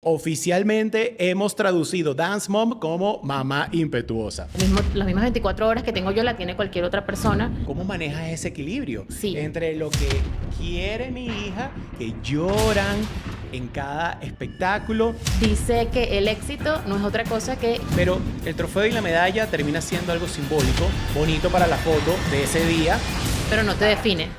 Oficialmente hemos traducido Dance Mom como mamá impetuosa. Las mismas 24 horas que tengo yo la tiene cualquier otra persona. ¿Cómo manejas ese equilibrio Sí. entre lo que quiere mi hija, que lloran en cada espectáculo, Dice que el éxito no es otra cosa que... pero el trofeo y la medalla termina siendo algo simbólico, bonito para la foto de ese día? pero no te define.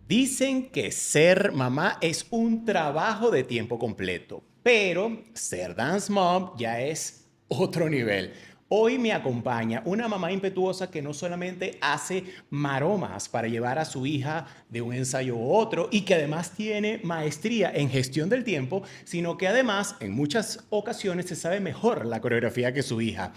Dicen que ser mamá es un trabajo de tiempo completo, pero ser dance mom ya es otro nivel. Hoy me acompaña una mamá impetuosa que no solamente hace maromas para llevar a su hija de un ensayo a otro y que además tiene maestría en gestión del tiempo, sino que además en muchas ocasiones se sabe mejor la coreografía que su hija.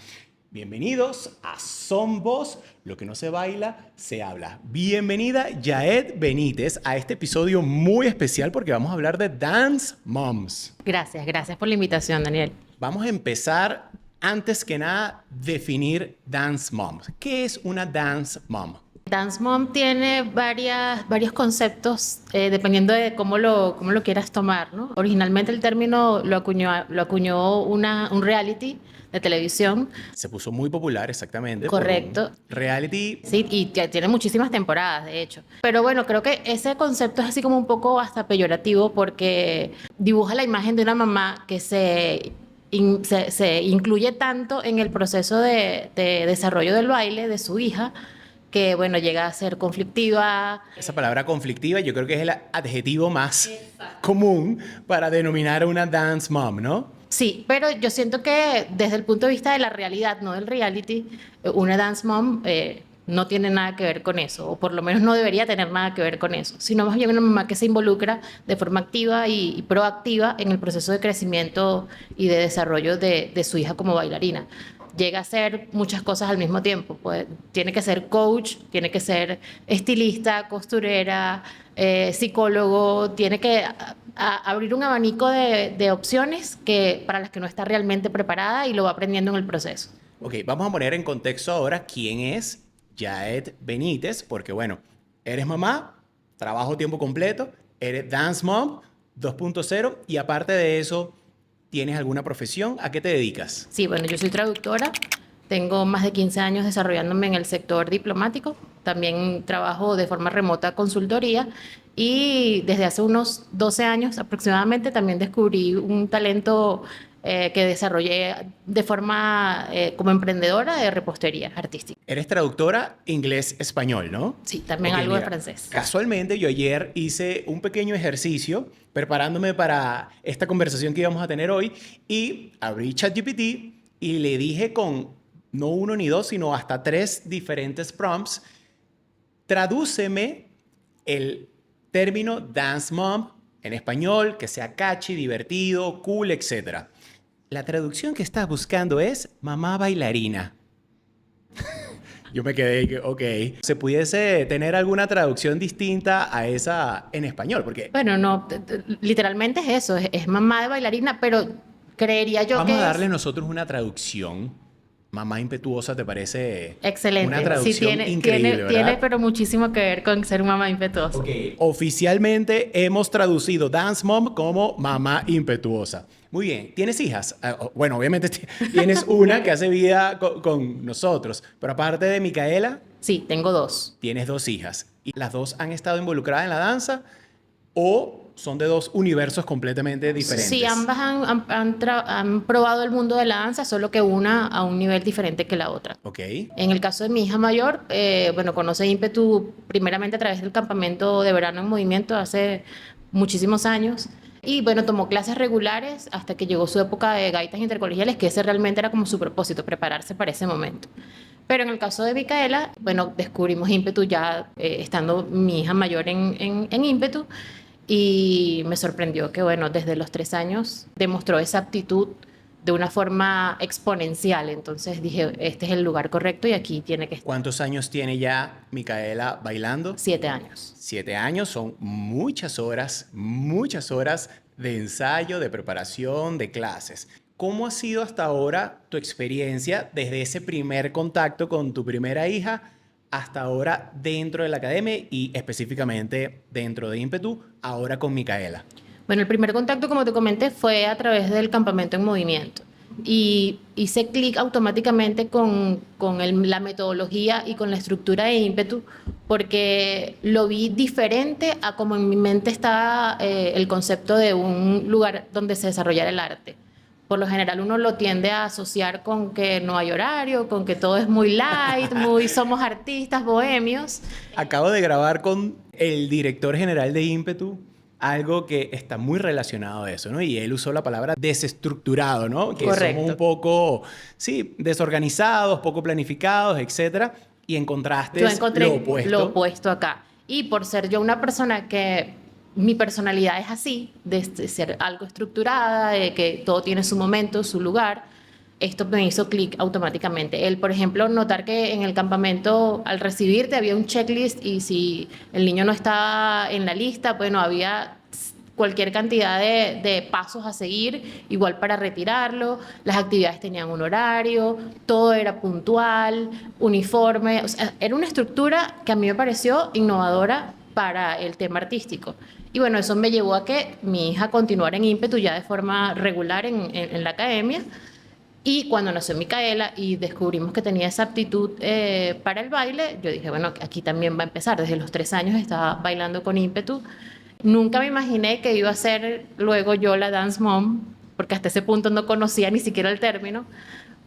Bienvenidos a Son Voz, lo que no se baila, se habla. Bienvenida Yaed Benítez a este episodio muy especial porque vamos a hablar de Dance Moms. Gracias por la invitación, Daniel. Vamos a empezar, antes que nada, definir Dance Moms. ¿Qué es una Dance Mom? Dance Mom tiene varios conceptos dependiendo de cómo lo quieras tomar, ¿no? Originalmente el término lo acuñó un reality de televisión. Se puso muy popular, exactamente. Correcto. Por un reality. Sí, y ya tiene muchísimas temporadas, de hecho. Pero bueno, creo que ese concepto es así como un poco hasta peyorativo porque dibuja la imagen de una mamá que se incluye tanto en el proceso de desarrollo del baile de su hija que, bueno, llega a ser conflictiva. Esa palabra conflictiva yo creo que es el adjetivo más común para denominar a una dance mom, ¿no? Sí, pero yo siento que desde el punto de vista de la realidad, no del reality, una dance mom no tiene nada que ver con eso, o por lo menos no debería tener nada que ver con eso, sino más bien una mamá que se involucra de forma activa y proactiva en el proceso de crecimiento y de desarrollo de su hija como bailarina. Llega a hacer muchas cosas al mismo tiempo. Pues, tiene que ser coach, tiene que ser estilista, costurera, psicólogo, tiene que abrir un abanico de opciones para las que no está realmente preparada y lo va aprendiendo en el proceso. Ok, vamos a poner en contexto ahora quién es Yaed Benítez, porque bueno, eres mamá, trabajo tiempo completo, eres dance mom 2.0 y aparte de eso, ¿tienes alguna profesión? ¿A qué te dedicas? Sí, bueno, yo soy traductora, tengo más de 15 años desarrollándome en el sector diplomático, también trabajo de forma remota consultoría y desde hace unos 12 años aproximadamente también descubrí un talento que desarrollé de forma como emprendedora de repostería artística. Eres traductora inglés-español, ¿no? Sí, también Ok, algo de mira, francés. casualmente yo ayer hice un pequeño ejercicio preparándome para esta conversación que íbamos a tener hoy y abrí ChatGPT y le dije con no uno ni dos, sino hasta tres diferentes prompts, tradúceme el término dance mom en español, que sea catchy, divertido, cool, etc. La traducción que estás buscando es mamá bailarina. Yo me quedé, ok, ¿se pudiese tener alguna traducción distinta a esa en español? Porque Bueno, no, literalmente es eso, es mamá de bailarina, pero creería yo vamos a que darle es nosotros una traducción. Mamá impetuosa, ¿te parece una excelente. Sí, traducción increíble, tiene, verdad? pero muchísimo que ver con ser mamá impetuosa. Ok, oficialmente hemos traducido Dance Mom como mamá impetuosa. Muy bien, ¿tienes hijas? Bueno, obviamente tienes una que hace vida con nosotros, pero aparte de Micaela, Sí, tengo dos. tienes dos hijas. ¿Y las dos han estado involucradas en la danza o son de dos universos completamente diferentes? Sí, ambas han probado el mundo de la danza, solo que una a un nivel diferente que la otra. Ok. En el caso de mi hija mayor, bueno, conoce ímpetu primeramente a través del campamento de verano en movimiento hace muchísimos años. Y bueno, tomó clases regulares hasta que llegó su época de gaitas intercolegiales, que ese realmente era como su propósito, prepararse para ese momento. Pero en el caso de Micaela, bueno, descubrimos ímpetu ya estando mi hija mayor en ímpetu y me sorprendió que, bueno, desde los 3 años demostró esa aptitud de una forma exponencial. Entonces dije, este es el lugar correcto y aquí tiene que estar. ¿Cuántos años tiene ya Micaela bailando? 7 años. 7 años son muchas horas de ensayo, de preparación, de clases. ¿Cómo ha sido hasta ahora tu experiencia desde ese primer contacto con tu primera hija hasta ahora dentro de la academia y específicamente dentro de Ímpetu, ahora con Micaela? Bueno, el primer contacto, como te comenté, fue a través del campamento en movimiento. Y hice clic automáticamente con la metodología y con la estructura de ímpetu, porque lo vi diferente a como en mi mente estaba el concepto de un lugar donde se desarrollara el arte. Por lo general uno lo tiende a asociar con que no hay horario, con que todo es muy light, muy somos artistas bohemios. Acabo de grabar con el director general de Ímpetu algo que está muy relacionado a eso, ¿no? Y él usó la palabra desestructurado, ¿no? Que somos un Correcto. poco, sí, desorganizados, poco planificados, etcétera. Y encontraste Yo encontré lo lo opuesto. opuesto acá. Y por ser yo una persona que mi personalidad es así, de ser algo estructurada, de que todo tiene su momento, su lugar, esto me hizo clic automáticamente. Por ejemplo, notar que en el campamento al recibirte había un checklist y si el niño no estaba en la lista, bueno, había cualquier cantidad de pasos a seguir, igual para retirarlo, las actividades tenían un horario, todo era puntual, uniforme, o sea, era una estructura que a mí me pareció innovadora para el tema artístico. Y bueno, eso me llevó a que mi hija continuara en ímpetu ya de forma regular en la academia. Y cuando nació Micaela y descubrimos que tenía esa aptitud para el baile, yo dije, bueno, aquí también va a empezar. Desde los 3 años estaba bailando con ímpetu. Nunca me imaginé que iba a ser luego yo la dance mom, porque hasta ese punto no conocía ni siquiera el término,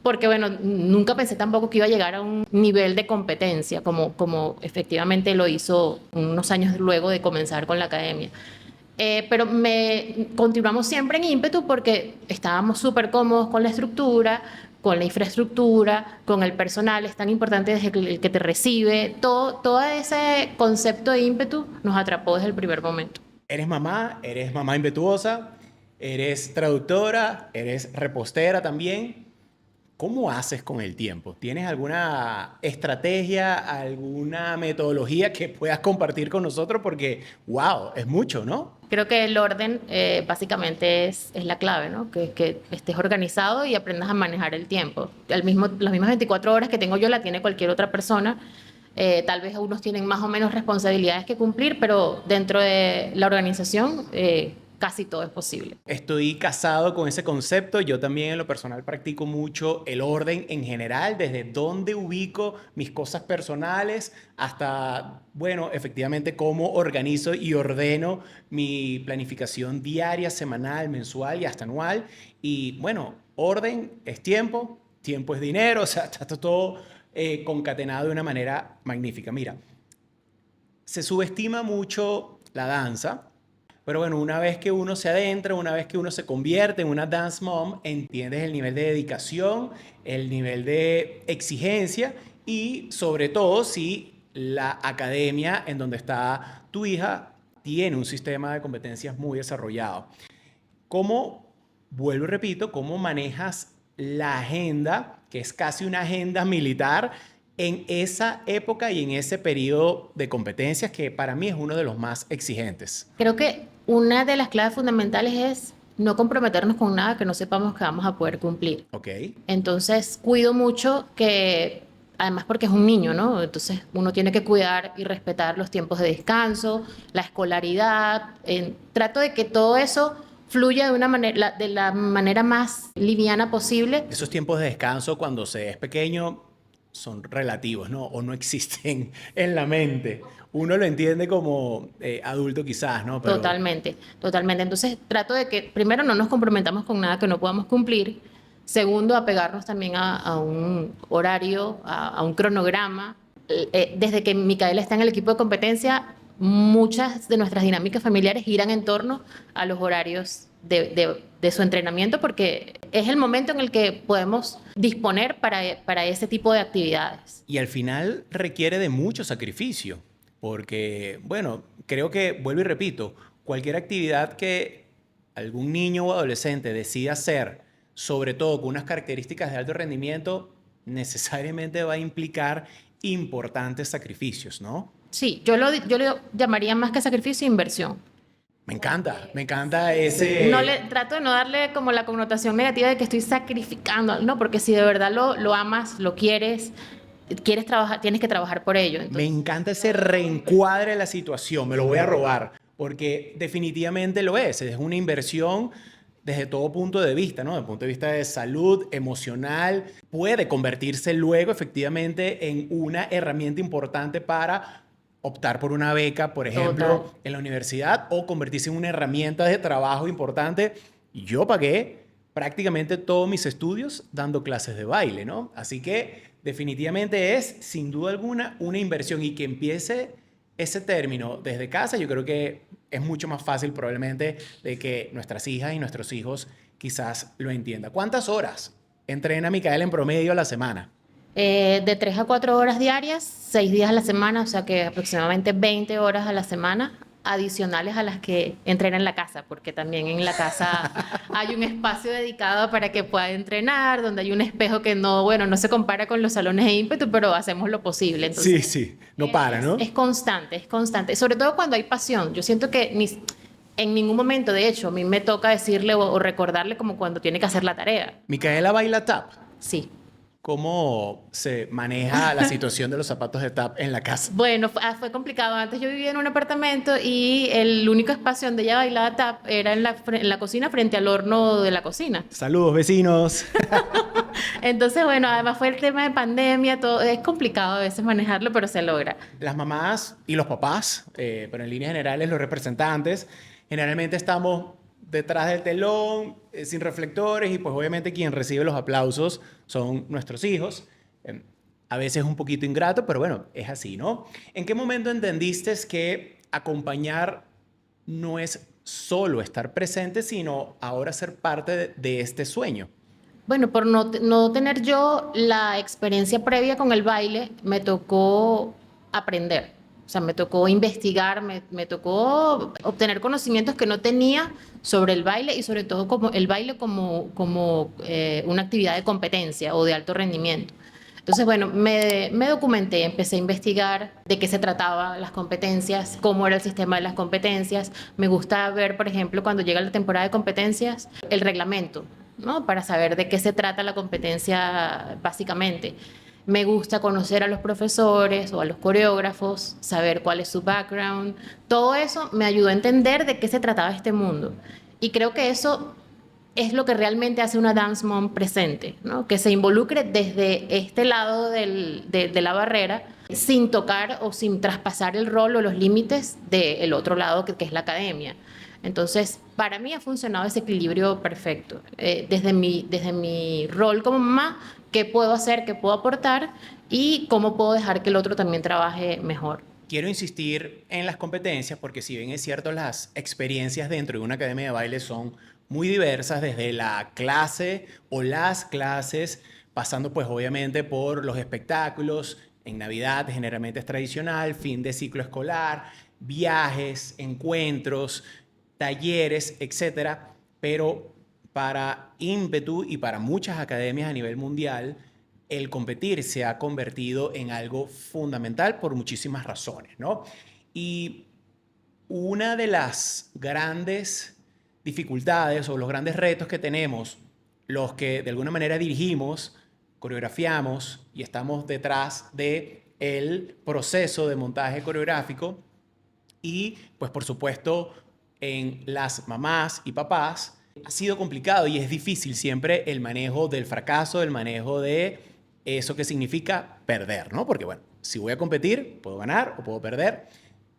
porque bueno, nunca pensé tampoco que iba a llegar a un nivel de competencia, como efectivamente lo hizo unos años luego de comenzar con la academia. Pero continuamos siempre en ímpetu porque estábamos súper cómodos con la estructura, con la infraestructura, con el personal, es tan importante desde el que te recibe, todo ese concepto de ímpetu nos atrapó desde el primer momento. Eres mamá impetuosa, eres traductora, eres repostera también. ¿Cómo haces con el tiempo? ¿Tienes alguna estrategia, alguna metodología que puedas compartir con nosotros? Porque, wow, es mucho, ¿no? Creo que el orden básicamente es la clave, ¿no? Que estés organizado y aprendas a manejar el tiempo. Las mismas 24 horas que tengo yo la tiene cualquier otra persona. Tal vez unos tienen más o menos responsabilidades que cumplir, pero dentro de la organización casi todo es posible. Estoy casado con ese concepto. Yo también en lo personal practico mucho el orden en general, desde dónde ubico mis cosas personales hasta, bueno, efectivamente cómo organizo y ordeno mi planificación diaria, semanal, mensual y hasta anual. Y bueno, orden es tiempo, tiempo es dinero, o sea, está todo concatenado de una manera magnífica. Mira, se subestima mucho la danza, pero bueno, una vez que uno se adentra, una vez que uno se convierte en una dance mom, entiendes el nivel de dedicación, el nivel de exigencia y sobre todo si la academia en donde está tu hija tiene un sistema de competencias muy desarrollado. ¿Cómo, vuelvo y repito, cómo manejas la agenda, que es casi una agenda militar, en esa época y en ese periodo de competencias que para mí es uno de los más exigentes? Creo que una de las claves fundamentales es no comprometernos con nada que no sepamos que vamos a poder cumplir. Ok. Entonces, cuido mucho que, además porque es un niño, ¿no? Entonces, uno tiene que cuidar y respetar los tiempos de descanso, la escolaridad. Trato de que todo eso fluya de la manera más liviana posible. Esos tiempos de descanso cuando se es pequeño son relativos, ¿no? O no existen en la mente. Uno lo entiende como adulto quizás, ¿no? Pero Totalmente, totalmente. Entonces trato de que primero no nos comprometamos con nada que no podamos cumplir. Segundo, apegarnos también a un horario, a un cronograma. Desde que Micaela está en el equipo de competencia, muchas de nuestras dinámicas familiares giran en torno a los horarios de su entrenamiento porque es el momento en el que podemos disponer para ese tipo de actividades. y al final requiere de mucho sacrificio, porque, bueno, creo que, vuelvo y repito, cualquier actividad que algún niño o adolescente decida hacer, sobre todo con unas características de alto rendimiento, necesariamente va a implicar importantes sacrificios, ¿no? Sí, yo lo llamaría más que sacrificio, inversión. Me encanta No le ese... trato de no darle como la connotación negativa de que estoy sacrificando, no, porque si de verdad lo amas, lo quieres, quieres trabajar, tienes que trabajar por ello. Me encanta ese reencuadre de la situación, me lo voy a robar, porque definitivamente lo es una inversión desde todo punto de vista, ¿no? Desde el punto de vista de salud, emocional, puede convertirse luego efectivamente en una herramienta importante para optar por una beca, por ejemplo, Total. en la universidad, o convertirse en una herramienta de trabajo importante. Yo pagué prácticamente todos mis estudios dando clases de baile, ¿no? Así que definitivamente es, sin duda alguna, una inversión, y que empiece ese término desde casa, yo creo que es mucho más fácil probablemente de que nuestras hijas y nuestros hijos quizás lo entiendan. ¿Cuántas horas entrena Micaela en promedio a la semana? De 3 a 4 horas diarias, 6 días a la semana, o sea que aproximadamente 20 horas a la semana, adicionales a las que entrena en la casa, porque también en la casa hay un espacio dedicado para que pueda entrenar, donde hay un espejo que no, bueno, no se compara con los salones de ímpetu, pero hacemos lo posible. Sí, Entonces, sí, no para, ¿no? es constante, es constante. Sobre todo cuando hay pasión. Yo siento que en ningún momento, de hecho, a mí me toca decirle o recordarle como cuando tiene que hacer la tarea. Micaela baila tap. Sí. ¿Cómo se maneja la situación de los zapatos de tap en la casa? Bueno, fue complicado. Antes yo vivía en un apartamento y el único espacio donde ella bailaba tap era en la cocina, frente al horno de la cocina. Saludos, vecinos. Entonces, bueno, además fue el tema de pandemia, todo es complicado a veces manejarlo, pero se logra. Las mamás y los papás, pero en líneas generales los representantes, generalmente estamos detrás del telón, sin reflectores, y pues obviamente quien recibe los aplausos son nuestros hijos. A veces es un poquito ingrato, pero bueno, es así, ¿no? ¿En qué momento entendiste que acompañar no es solo estar presente, sino ahora ser parte de este sueño? Bueno, por no tener yo la experiencia previa con el baile, me tocó aprender. O sea, me tocó investigar, me tocó obtener conocimientos que no tenía sobre el baile y sobre todo como el baile como una actividad de competencia o de alto rendimiento. Entonces, bueno, me documenté, empecé a investigar de qué se trataba las competencias, cómo era el sistema de las competencias. Me gusta ver, por ejemplo, cuando llega la temporada de competencias, el reglamento, ¿no? Para saber de qué se trata la competencia básicamente. Me gusta conocer a los profesores o a los coreógrafos, saber cuál es su background. Todo eso me ayudó a entender de qué se trataba este mundo. Y creo que eso es lo que realmente hace una dance mom presente, ¿no? Que se involucre desde este lado de la barrera, sin tocar o sin traspasar el rol o los límites del otro lado, que es la academia. Entonces, para mí ha funcionado ese equilibrio perfecto. Desde mi rol como mamá, qué puedo hacer, qué puedo aportar y cómo puedo dejar que el otro también trabaje mejor. Quiero insistir en las competencias porque, si bien es cierto, las experiencias dentro de una academia de baile son muy diversas, desde la clase o las clases, pasando pues obviamente por los espectáculos. En Navidad generalmente es tradicional, fin de ciclo escolar, viajes, encuentros, talleres, etcétera. Pero para ímpetu y para muchas academias a nivel mundial, el competir se ha convertido en algo fundamental por muchísimas razones, ¿no? Y una de las grandes dificultades o los grandes retos que tenemos, los que de alguna manera dirigimos, coreografiamos y estamos detrás del proceso de montaje coreográfico, y pues por supuesto en las mamás y papás, ha sido complicado y es difícil siempre el manejo del fracaso, el manejo de eso que significa perder, ¿no? Porque bueno, si voy a competir, puedo ganar o puedo perder.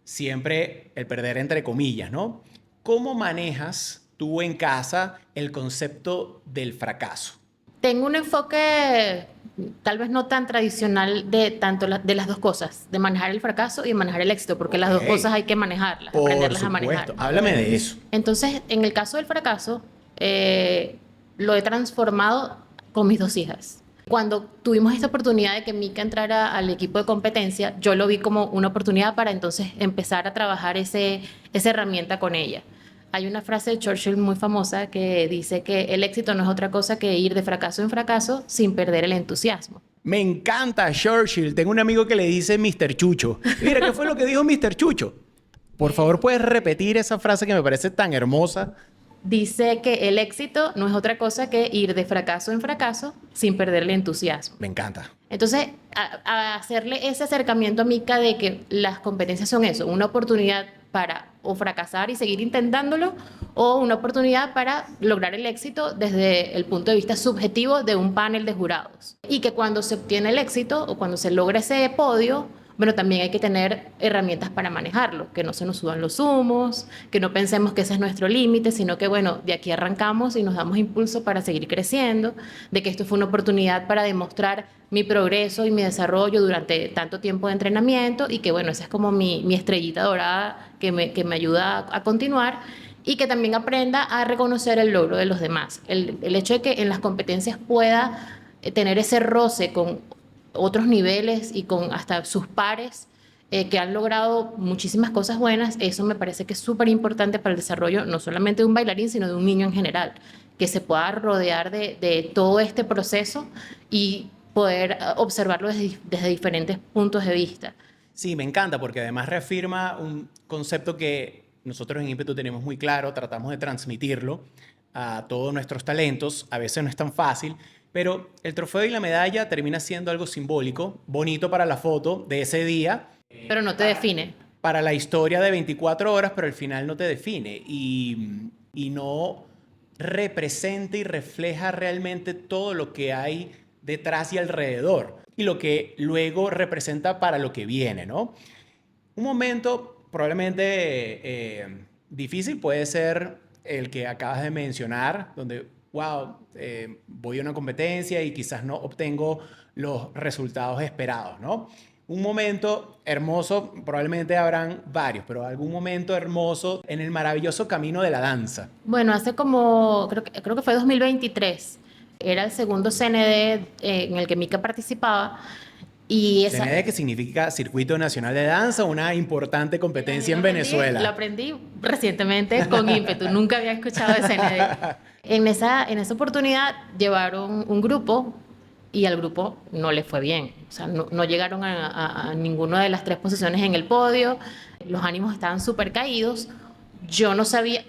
Siempre el perder entre comillas, ¿no? ¿Cómo manejas tú en casa el concepto del fracaso? Tengo un enfoque tal vez no tan tradicional de de las dos cosas, de manejar el fracaso y de manejar el éxito, porque las dos cosas hay que manejarlas, aprenderlas a manejar. Háblame de eso. Entonces, en el caso del fracaso, lo he transformado con mis dos hijas. Cuando tuvimos esta oportunidad de que Mika entrara al equipo de competencia, yo lo vi como una oportunidad para entonces empezar a trabajar esa herramienta con ella. Hay una frase de Churchill muy famosa que dice que el éxito no es otra cosa que ir de fracaso en fracaso sin perder el entusiasmo. Me encanta Churchill. Tengo un amigo que le dice Mr. Chucho. Mira, ¿qué fue lo que dijo Mr. Chucho? Por favor, ¿puedes repetir esa frase que me parece tan hermosa? dice que el éxito no es otra cosa que ir de fracaso en fracaso sin perder el entusiasmo. Me encanta. Entonces, a hacerle ese acercamiento a Mika de que las competencias son eso, una oportunidad para o fracasar y seguir intentándolo, o una oportunidad para lograr el éxito desde el punto de vista subjetivo de un panel de jurados. Y que cuando se obtiene el éxito o cuando se logra ese podio, bueno, también hay que tener herramientas para manejarlo, que no se nos suban los humos, que no pensemos que ese es nuestro límite, sino que, bueno, de aquí arrancamos y nos damos impulso para seguir creciendo, de que esto fue una oportunidad para demostrar mi progreso y mi desarrollo durante tanto tiempo de entrenamiento y que, bueno, esa es como mi estrellita dorada que me ayuda a continuar y que también aprenda a reconocer el logro de los demás. El hecho de que en las competencias pueda tener ese roce con otros niveles y con hasta sus pares que han logrado muchísimas cosas buenas, eso me parece que es súper importante para el desarrollo no solamente de un bailarín, sino de un niño en general, que se pueda rodear de todo este proceso y poder observarlo desde diferentes puntos de vista. Sí, me encanta porque además reafirma un concepto que nosotros en Ímpetu tenemos muy claro, tratamos de transmitirlo a todos nuestros talentos, a veces no es tan fácil, pero el trofeo y la medalla termina siendo algo simbólico, bonito para la foto de ese día, Pero no te define. para la historia de 24 horas, pero al final no te define y no representa y refleja realmente todo lo que hay detrás y alrededor y lo que luego representa para lo que viene, ¿no? Un momento probablemente difícil puede ser el que acabas de mencionar, donde, wow, voy a una competencia y quizás no obtengo los resultados esperados, ¿no? Un momento hermoso, probablemente habrán varios, pero algún momento hermoso en el maravilloso camino de la danza. Bueno, hace como, creo que fue 2023, era el segundo CND en el que Mika participaba y esa... CND, que significa Circuito Nacional de Danza, una importante competencia en Venezuela. Lo aprendí recientemente con ímpetu, nunca había escuchado de CND. En esa oportunidad llevaron un grupo y al grupo no le fue bien. O sea, no llegaron a ninguna de las tres posiciones en el podio, los ánimos estaban súper caídos. Yo no sabía...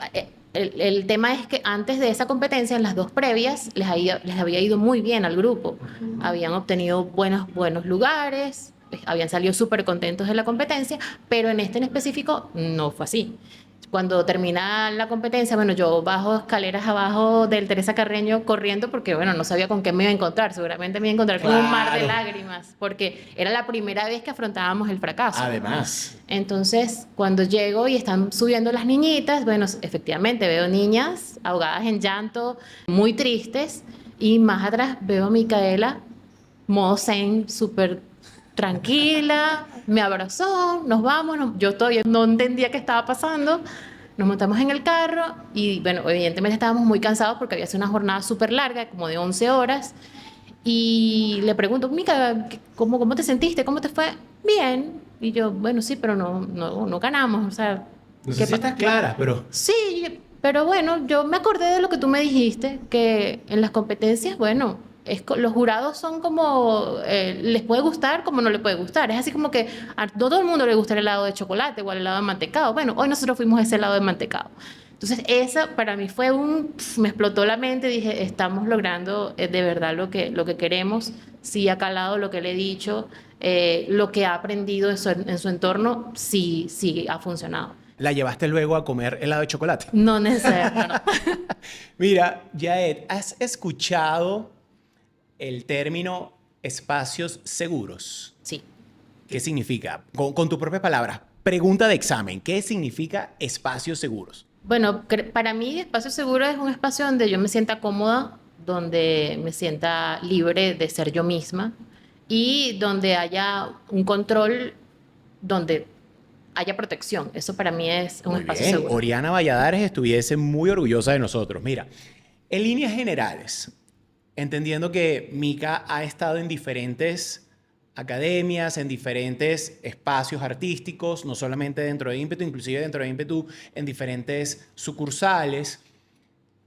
el tema es que antes de esa competencia, en las dos previas, les había ido muy bien al grupo. Habían obtenido buenos lugares, habían salido súper contentos de la competencia, pero en este en específico no fue así. Cuando termina la competencia, bueno, yo bajo escaleras abajo del Teresa Carreño corriendo porque, bueno, no sabía con qué me iba a encontrar. Seguramente me iba a encontrar con un mar de lágrimas, porque era la primera vez que afrontábamos el fracaso. Además. Entonces, cuando llego y están subiendo las niñitas, bueno, efectivamente veo niñas ahogadas en llanto, muy tristes, y más atrás veo a Micaela, modo zen, súper tranquila, me abrazó, nos vamos, yo todavía no entendía qué estaba pasando, nos montamos en el carro y bueno, evidentemente estábamos muy cansados porque había sido una jornada súper larga, como de 11 horas, y le pregunto, Mica, ¿cómo te sentiste? ¿Cómo te fue? Bien. Y yo, bueno, sí, pero no ganamos, o sea... No sé si estás clara, pero... Sí, pero bueno, yo me acordé de lo que tú me dijiste, que en las competencias, bueno, los jurados son como, les puede gustar como no les puede gustar. Es así como que a todo el mundo le gusta el helado de chocolate o el helado de mantecado. Bueno, hoy nosotros fuimos a ese helado de mantecado. Entonces, esa para mí fue me explotó la mente, dije, estamos logrando de verdad lo que queremos. Sí ha calado lo que le he dicho, lo que ha aprendido en su entorno, sí ha funcionado. ¿La llevaste luego a comer helado de chocolate? No necesariamente, no. Mira, Yael, ¿has escuchado el término espacios seguros? Sí. ¿Qué significa? Con tus propias palabras, pregunta de examen, ¿qué significa espacios seguros? Bueno, para mí espacio seguro es un espacio donde yo me sienta cómoda, donde me sienta libre de ser yo misma y donde haya un control, donde haya protección. Eso para mí es un espacio seguro. Oriana Valladares estuviese muy orgullosa de nosotros. Mira, en líneas generales, entendiendo que Mika ha estado en diferentes academias, en diferentes espacios artísticos, no solamente dentro de Ímpetu, inclusive dentro de Ímpetu en diferentes sucursales,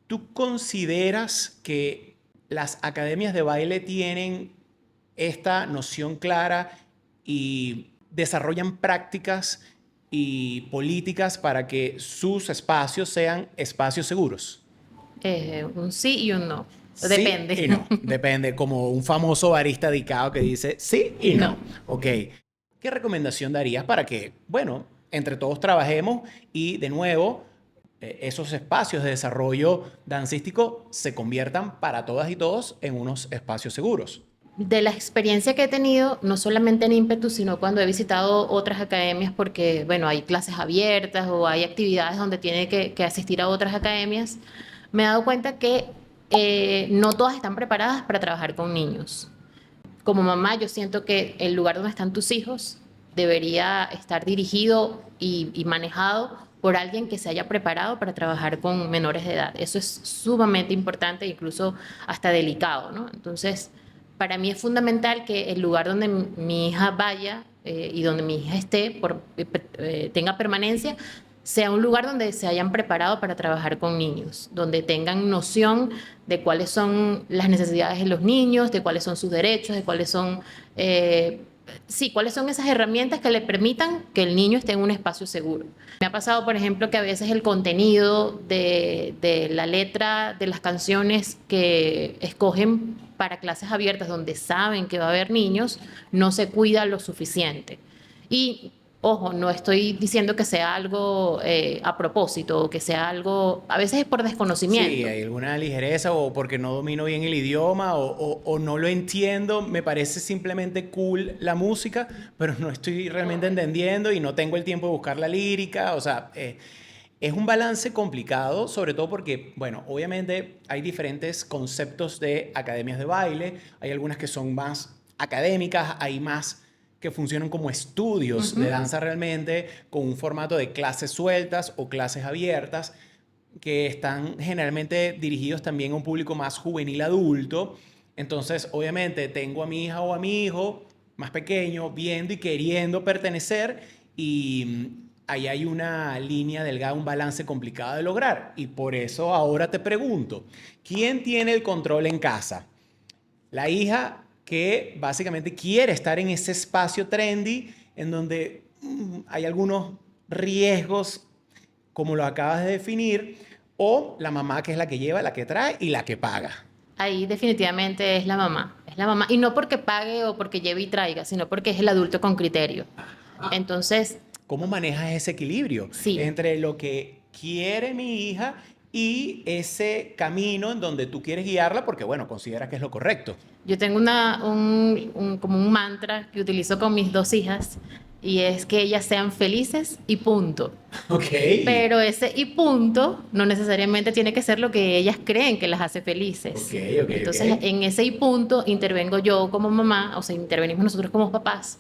¿tú consideras que las academias de baile tienen esta noción clara y desarrollan prácticas y políticas para que sus espacios sean espacios seguros? Un sí y un no. Sí Depende. y no. Depende, como un famoso barista dedicado que dice sí y no. No. Ok. ¿Qué recomendación darías para que, bueno, entre todos trabajemos y de nuevo esos espacios de desarrollo dancístico se conviertan para todas y todos en unos espacios seguros? De la experiencia que he tenido, no solamente en ímpetu, sino cuando he visitado otras academias, porque, bueno, hay clases abiertas o hay actividades donde tiene que asistir a otras academias, me he dado cuenta que no todas están preparadas para trabajar con niños. Como mamá, yo siento que el lugar donde están tus hijos debería estar dirigido y manejado por alguien que se haya preparado para trabajar con menores de edad. Eso es sumamente importante, incluso hasta delicado, ¿no? Entonces, para mí es fundamental que el lugar donde mi hija vaya y donde mi hija esté, tenga permanencia, sea un lugar donde se hayan preparado para trabajar con niños, donde tengan noción de cuáles son las necesidades de los niños, de cuáles son sus derechos, de cuáles son, sí, cuáles son esas herramientas que le permitan que el niño esté en un espacio seguro. Me ha pasado, por ejemplo, que a veces el contenido de la letra de las canciones que escogen para clases abiertas donde saben que va a haber niños, no se cuida lo suficiente. Y ojo, no estoy diciendo que sea algo a propósito o que sea algo, a veces es por Sí, desconocimiento. hay alguna ligereza o porque no domino bien el idioma o no lo entiendo. Me parece simplemente cool la música, pero no estoy realmente entendiendo y no tengo el tiempo de buscar la lírica. O sea, es un balance complicado, sobre todo porque, bueno, obviamente hay diferentes conceptos de academias de baile. Hay algunas que son más académicas, hay más que funcionan como estudios de danza realmente, con un formato de clases sueltas o clases abiertas que están generalmente dirigidos también a un público más juvenil adulto. Entonces, obviamente, tengo a mi hija o a mi hijo más pequeño viendo y queriendo pertenecer y ahí hay una línea delgada, un balance complicado de lograr. Y por eso ahora te pregunto, ¿quién tiene el control en casa? La hija que básicamente quiere estar en ese espacio trendy en donde hay algunos riesgos como lo acabas de definir, o la mamá que es la que lleva, la que trae y la que paga. Ahí definitivamente es la mamá. Es la mamá. Y no porque pague o porque lleve y traiga, sino porque es el adulto con criterio. Entonces, ¿Cómo manejas ese equilibrio sí, entre lo que quiere mi hija y ese camino en donde tú quieres guiarla porque, bueno, consideras que es lo correcto? yo tengo como un mantra que utilizo con mis dos hijas y es que ellas sean felices y punto. Ok. Pero ese y punto no necesariamente tiene que ser lo que ellas creen que las hace felices. Ok, ok, Entonces, ok. en ese y punto intervengo yo como mamá, o sea, intervenimos nosotros como papás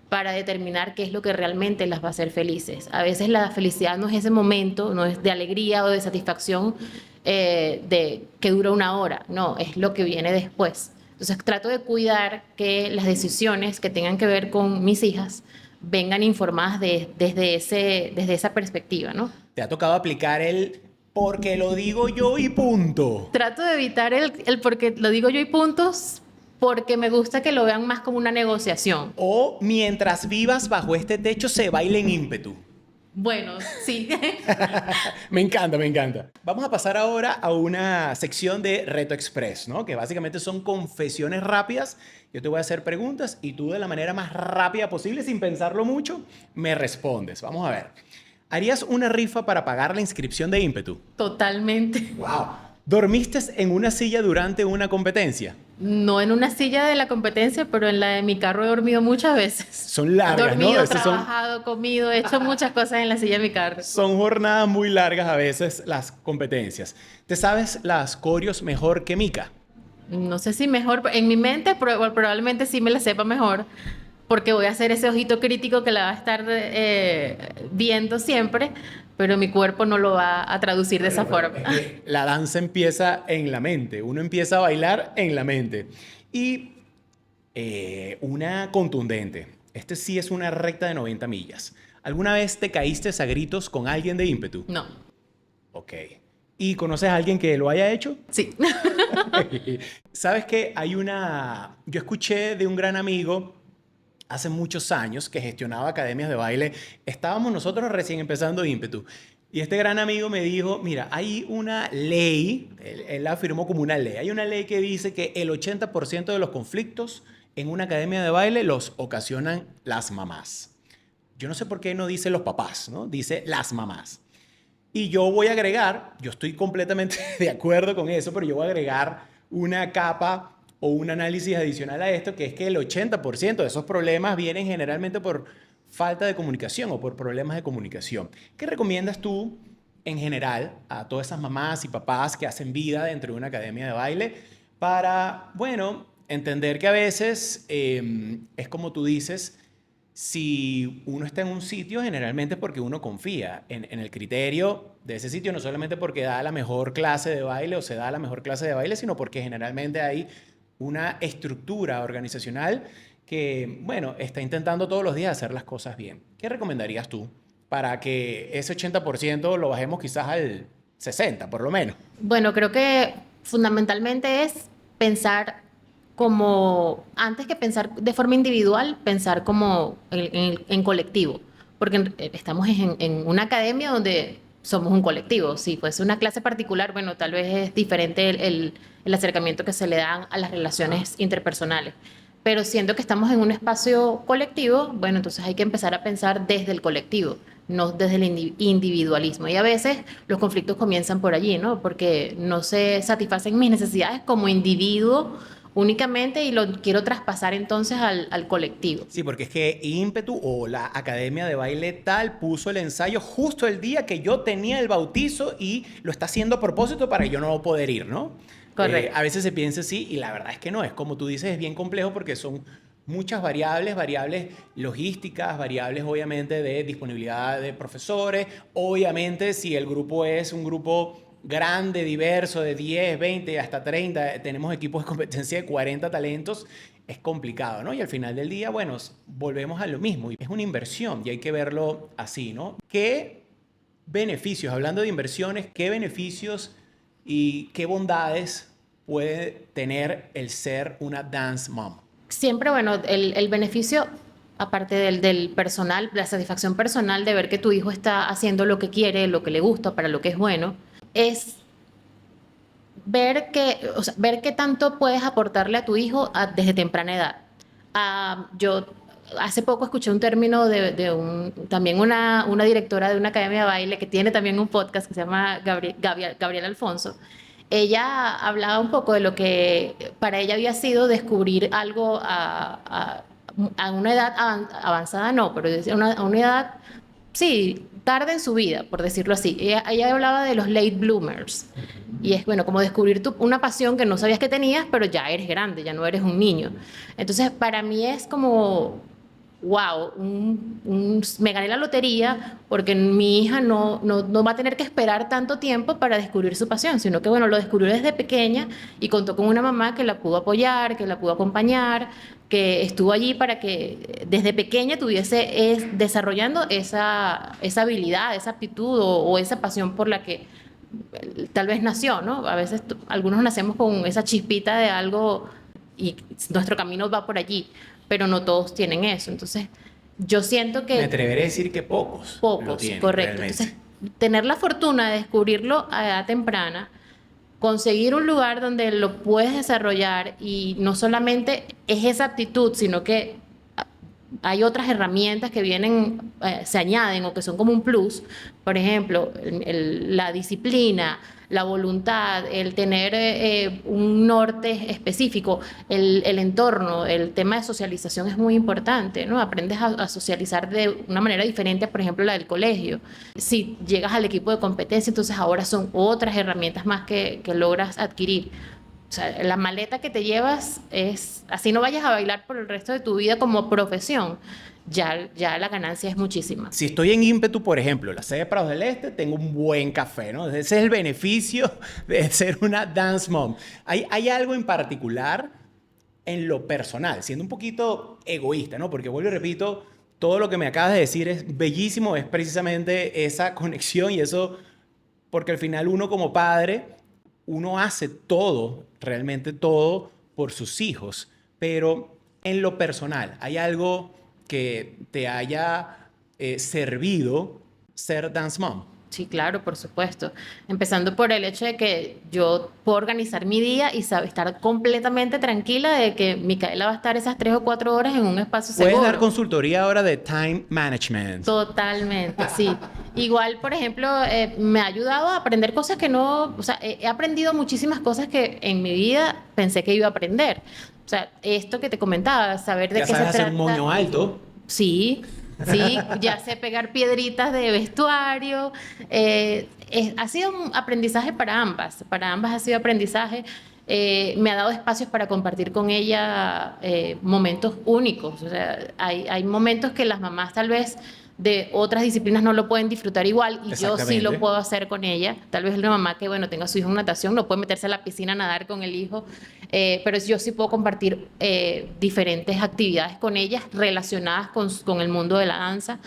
para determinar qué es lo que realmente las va a hacer felices. A veces la felicidad no es ese momento, no es de alegría o de satisfacción de que dura una hora, no, es lo que viene después. Entonces trato de cuidar que las decisiones que tengan que ver con mis hijas vengan informadas desde esa perspectiva, ¿no? Te ha tocado aplicar el porque lo digo yo y punto. Trato de evitar el porque lo digo yo y puntos, porque me gusta que lo vean más como una negociación. O mientras vivas bajo este techo se baila en ímpetu. Bueno, sí. Me encanta, me encanta. Vamos a pasar ahora a una sección de Reto Express, ¿no? Que básicamente son confesiones rápidas. Yo te voy a hacer preguntas y tú de la manera más rápida posible, sin pensarlo mucho, me respondes. Vamos a ver. ¿Harías una rifa para pagar la inscripción de ímpetu? Totalmente. Wow. ¿Dormiste en una silla durante una competencia? No en una silla de la competencia, pero en la de mi carro he dormido muchas veces. Son largas, ¿no? Dormido, Esas son, trabajado, comido, he hecho muchas cosas en la silla de mi carro. son jornadas muy largas a veces las competencias. ¿Te sabes las coreos mejor que Mika? No sé si mejor, en mi mente probablemente sí me la sepa mejor, porque voy a hacer ese ojito crítico que la va a estar viendo siempre, pero mi cuerpo no lo va a traducir de esa forma. Es que la danza empieza en la mente, uno empieza a bailar en la mente. Y una contundente, este sí es una recta de 90 millas. ¿Alguna vez te caíste a gritos con alguien de ímpetu? No, Ok. ¿Y conoces a alguien que lo haya hecho? sí. ¿Sabes qué? Yo escuché de un gran amigo hace muchos años que gestionaba academias de baile. Estábamos nosotros recién empezando Ímpetu. Y este gran amigo me dijo, mira, hay una ley, él la afirmó como una ley, hay una ley que dice que el 80% de los conflictos en una academia de baile los ocasionan las mamás. Yo no sé por qué no dice los papás, ¿no? Dice las mamás. Y yo voy a agregar, yo estoy completamente de acuerdo con eso, pero yo voy a agregar una capa o un análisis adicional a esto, que es que el 80% de esos problemas vienen generalmente por falta de comunicación o por problemas de comunicación. ¿Qué recomiendas tú en general a todas esas mamás y papás que hacen vida dentro de una academia de baile para, bueno, entender que a veces es como tú dices, si uno está en un sitio, generalmente es porque uno confía en el criterio de ese sitio, no solamente porque da la mejor clase de baile o se da la mejor clase de baile, sino porque generalmente hay una estructura organizacional que, bueno, está intentando todos los días hacer las cosas bien. ¿Qué recomendarías tú para que ese 80% lo bajemos quizás al 60%, por lo menos? Bueno, creo que fundamentalmente es pensar como, antes que pensar de forma individual, pensar como en colectivo, porque estamos en una academia donde somos un colectivo. Si fuese una clase particular, bueno, tal vez es diferente el acercamiento que se le da a las relaciones interpersonales. Pero siento que estamos en un espacio colectivo, bueno, entonces hay que empezar a pensar desde el colectivo, no desde el individualismo. Y a veces los conflictos comienzan por allí, ¿no? Porque no se satisfacen mis necesidades como individuo únicamente y lo quiero traspasar entonces al colectivo. Sí, porque es que Ímpetu o la Academia de Baile tal puso el ensayo justo el día que yo tenía el bautizo y lo está haciendo a propósito para yo no poder ir, ¿no? Correcto. A veces se piensa así y la verdad es que no, es como tú dices, es bien complejo porque son muchas variables, variables logísticas, variables obviamente de disponibilidad de profesores, obviamente si el grupo es un grupo grande, diverso, de 10, 20, hasta 30, tenemos equipos de competencia de 40 talentos, es complicado, ¿no? Y al final del día, bueno, volvemos a lo mismo, es una inversión y hay que verlo así, ¿no? ¿Qué beneficios, hablando de inversiones, qué beneficios y qué bondades puede tener el ser una dance mom? Siempre, bueno, el beneficio, aparte del personal, la satisfacción personal de ver que tu hijo está haciendo lo que quiere, lo que le gusta, para lo que es bueno, es ver o sea, ver qué tanto puedes aportarle a tu hijo desde temprana edad. Yo hace poco escuché un término también una directora de una academia de baile que tiene también un podcast que se llama Gabriela Alfonso. Ella hablaba un poco de lo que para ella había sido descubrir algo a una edad avanzada, no, pero a una edad, sí, tarde en su vida, por decirlo así. Ella hablaba de los late bloomers. Y es, bueno, como descubrir una pasión que no sabías que tenías, pero ya eres grande, ya no eres un niño. Entonces, para mí es como, wow, me gané la lotería porque mi hija no va a tener que esperar tanto tiempo para descubrir su pasión, sino que, bueno, lo descubrió desde pequeña y contó con una mamá que la pudo apoyar, que la pudo acompañar, que estuvo allí para que desde pequeña tuviese desarrollando esa habilidad, esa aptitud o esa pasión por la que tal vez nació, ¿no? A veces algunos nacemos con esa chispita de algo y nuestro camino va por allí, pero no todos tienen eso. Entonces, yo siento Me que atreveré a decir que pocos lo pocos, tienen correcto. realmente. Entonces, tener la fortuna de descubrirlo a edad temprana, conseguir un lugar donde lo puedes desarrollar y no solamente es esa aptitud, sino que hay otras herramientas que vienen, se añaden o que son como un plus. Por ejemplo, la disciplina, la voluntad, el tener un norte específico, el entorno, el tema de socialización es muy importante, ¿no? Aprendes a socializar de una manera diferente, por ejemplo, la del colegio. Si llegas al equipo de competencia, entonces ahora son otras herramientas más que logras adquirir. O sea, la maleta que te llevas es, así no vayas a bailar por el resto de tu vida como profesión, ya la ganancia es muchísima. Si estoy en Ímpetu, por ejemplo, la sede de Prados del Este, tengo un buen café, ¿no? Ese es el beneficio de ser una dance mom. ¿Hay algo en particular en lo personal, siendo un poquito egoísta, ¿no? Porque vuelvo y repito, todo lo que me acabas de decir es bellísimo, es precisamente esa conexión y eso, porque al final uno como padre, uno hace todo, realmente todo, por sus hijos, pero en lo personal, ¿hay algo que te haya servido ser dance mom? Sí, claro, por supuesto. Empezando por el hecho de que yo puedo organizar mi día y estar completamente tranquila de que Micaela va a estar esas 3 o 4 horas en un espacio Puedes seguro. dar consultoría ahora de time management. Totalmente, sí. Igual, por ejemplo, me ha ayudado a aprender cosas que no, o sea, he aprendido muchísimas cosas que en mi vida pensé que iba a aprender. O sea, esto que te comentaba, saber de Ya qué se sabes hacer un trata. moño alto. Sí, sí, ya sé pegar piedritas de vestuario. Ha sido un aprendizaje para ambas ha sido aprendizaje. Me ha dado espacios para compartir con ella momentos únicos. O sea, hay momentos que las mamás tal vez de otras disciplinas no lo pueden disfrutar igual y yo sí lo Exactamente. puedo hacer con ella. Tal vez una mamá que, bueno, tenga a su hijo en natación no puede meterse a la piscina a nadar con el hijo, pero yo sí puedo compartir diferentes actividades con ellas relacionadas con el mundo de la danza.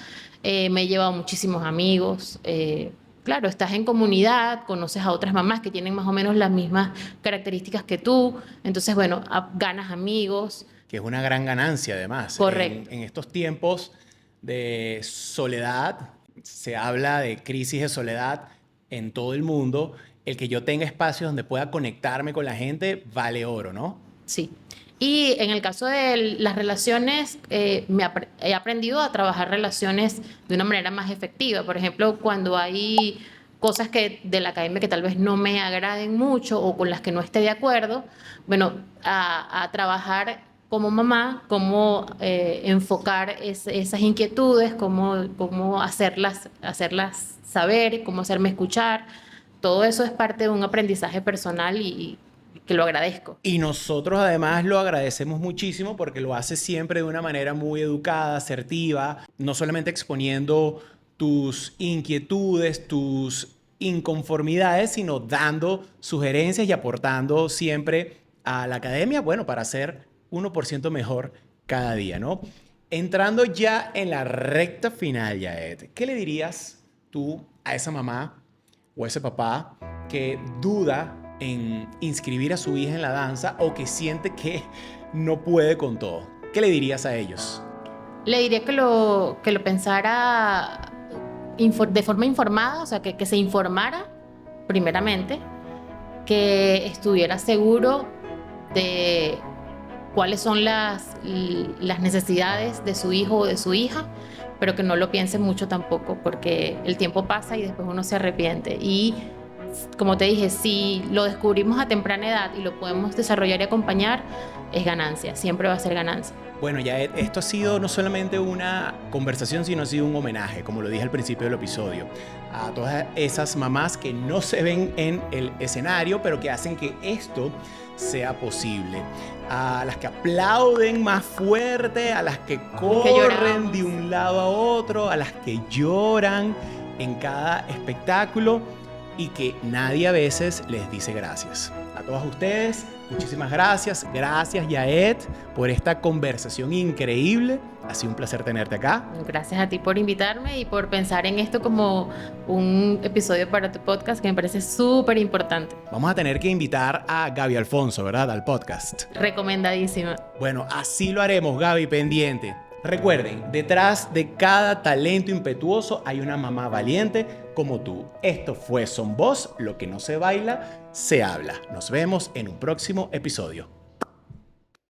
Me he llevado muchísimos amigos. Claro, estás en comunidad, conoces a otras mamás que tienen más o menos las mismas características que tú, entonces, bueno, ganas amigos. Que es una gran ganancia además. Correcto. En estos tiempos de soledad, se habla de crisis de soledad en todo el mundo. El que yo tenga espacios donde pueda conectarme con la gente vale oro, ¿no? Sí. Y en el caso de las relaciones, he aprendido a trabajar relaciones de una manera más efectiva. Por ejemplo, cuando hay cosas de la academia que tal vez no me agraden mucho o con las que no esté de acuerdo, bueno, a trabajar como mamá, cómo enfocar esas inquietudes, cómo hacerlas saber, cómo hacerme escuchar. Todo eso es parte de un aprendizaje personal y que lo agradezco. Y nosotros además lo agradecemos muchísimo porque lo hace siempre de una manera muy educada, asertiva, no solamente exponiendo tus inquietudes, tus inconformidades, sino dando sugerencias y aportando siempre a la academia, bueno, para ser 1% mejor cada día, ¿no? Entrando ya en la recta final, Yael, ¿qué le dirías tú a esa mamá o a ese papá que duda en inscribir a su hija en la danza o que siente que no puede con todo? ¿Qué le dirías a ellos? Le diría que lo pensara de forma informada, o sea, que se informara primeramente, que estuviera seguro de cuáles son las necesidades de su hijo o de su hija, pero que no lo piense mucho tampoco, porque el tiempo pasa y después uno se arrepiente. Y como te dije, si lo descubrimos a temprana edad y lo podemos desarrollar y acompañar, es ganancia, siempre va a ser ganancia. Bueno, ya esto ha sido no solamente una conversación, sino ha sido un homenaje, como lo dije al principio del episodio, a todas esas mamás que no se ven en el escenario, pero que hacen que esto sea posible. A las que aplauden más fuerte, a las que corren de un lado a otro, a las que lloran en cada espectáculo y que nadie a veces les dice gracias. A todas ustedes, muchísimas gracias. Gracias, Yael, por esta conversación increíble. Ha sido un placer tenerte acá. Gracias a ti por invitarme y por pensar en esto como un episodio para tu podcast que me parece súper importante. Vamos a tener que invitar a Gaby Alfonso, ¿verdad? Al podcast. Recomendadísima. Bueno, así lo haremos, Gaby, pendiente. Recuerden, detrás de cada talento impetuoso hay una mamá valiente como tú. Esto fue Son Voz, lo que no se baila, se habla. Nos vemos en un próximo episodio.